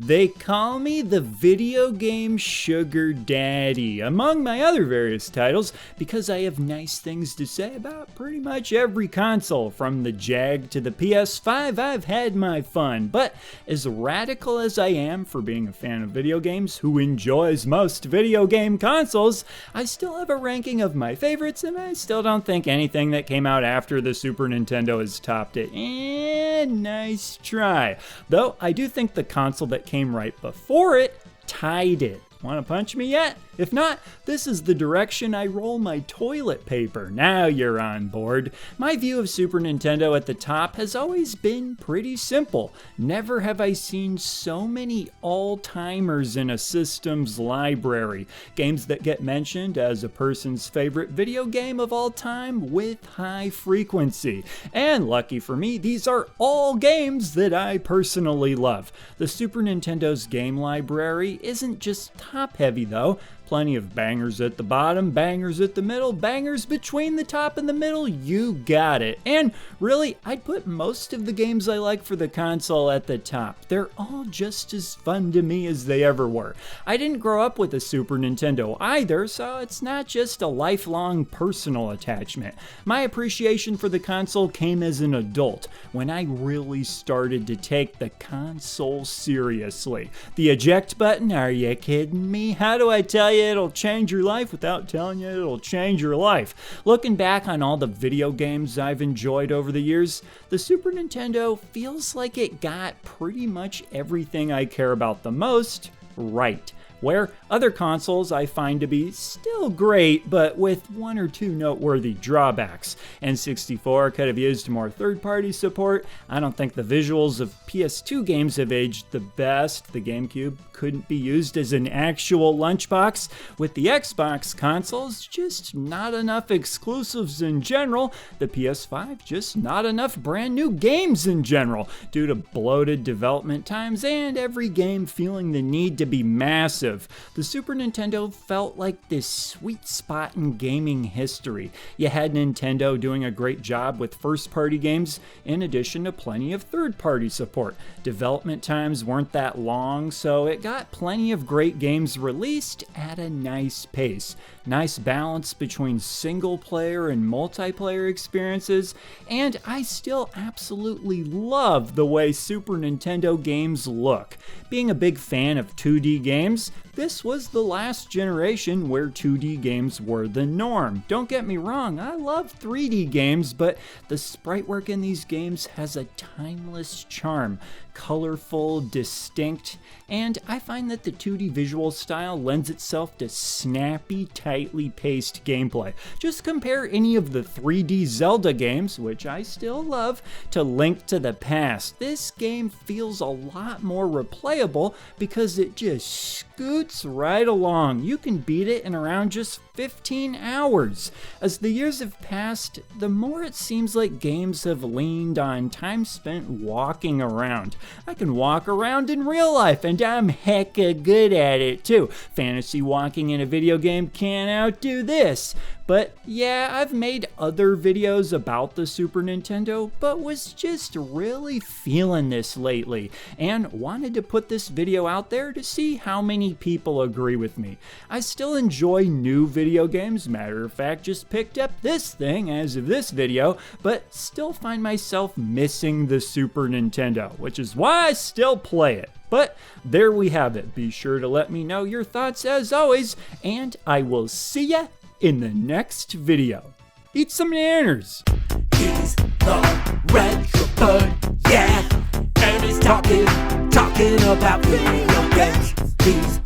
They call me the video game sugar daddy, among my other various titles, because I have nice things to say about pretty much every console. From the Jag to the PS5, I've had my fun, but as radical as I am for being a fan of video games who enjoys most video game consoles, I still have a ranking of my favorites, and I still don't think anything that came out after the Super Nintendo has topped it. And nice try. Though I do think the console that came right before it tied it. Want to punch me yet? If not, this is the direction I roll my toilet paper. Now you're on board. My view of Super Nintendo at the top has always been pretty simple. Never have I seen so many all-timers in a system's library. Games that get mentioned as a person's favorite video game of all time with high frequency. And lucky for me, these are all games that I personally love. The Super Nintendo's game library isn't just top-heavy though. Plenty of bangers at the bottom, bangers at the middle, bangers between the top and the middle, you got it. And really, I'd put most of the games I like for the console at the top. They're all just as fun to me as they ever were. I didn't grow up with a Super Nintendo either, so it's not just a lifelong personal attachment. My appreciation for the console came as an adult, when I really started to take the console seriously. The eject button, are you kidding me? How do I tell you it'll change your life without telling you it'll change your life? Looking back on all the video games I've enjoyed over the years, the Super Nintendo feels like it got pretty much everything I care about the most right. Where other consoles I find to be still great, but with one or two noteworthy drawbacks. N64 could have used more third-party support. I don't think the visuals of PS2 games have aged the best. The GameCube couldn't be used as an actual lunchbox. With the Xbox consoles, just not enough exclusives in general. The PS5, just not enough brand new games in general, due to bloated development times and every game feeling the need to be massive. The Super Nintendo felt like this sweet spot in gaming history. You had Nintendo doing a great job with first-party games, in addition to plenty of third-party support. Development times weren't that long, so it got plenty of great games released at a nice pace. Nice balance between single-player and multiplayer experiences, and I still absolutely love the way Super Nintendo games look. Being a big fan of 2D games, this was the last generation where 2D games were the norm. Don't get me wrong, I love 3D games, but the sprite work in these games has a timeless charm. Colorful, distinct, and I find that the 2D visual style lends itself to snappy, tightly paced gameplay. Just compare any of the 3D Zelda games, which I still love, to Link to the Past. This game feels a lot more replayable because it just scoots right along. You can beat it in around just 15 hours. As the years have passed, the more it seems like games have leaned on time spent walking around. I can walk around in real life, and I'm hecka good at it too. Fantasy walking in a video game can't outdo this. But yeah, I've made other videos about the Super Nintendo, but was just really feeling this lately, and wanted to put this video out there to see how many people agree with me. I still enjoy new video games, matter of fact, just picked up this thing as of this video, but still find myself missing the Super Nintendo, which is why I still play it. But there we have it. Be sure to let me know your thoughts as always, and I will see ya in the next video. Eat some nanners. He's the retro bird, yeah. And he's talking about video games. He's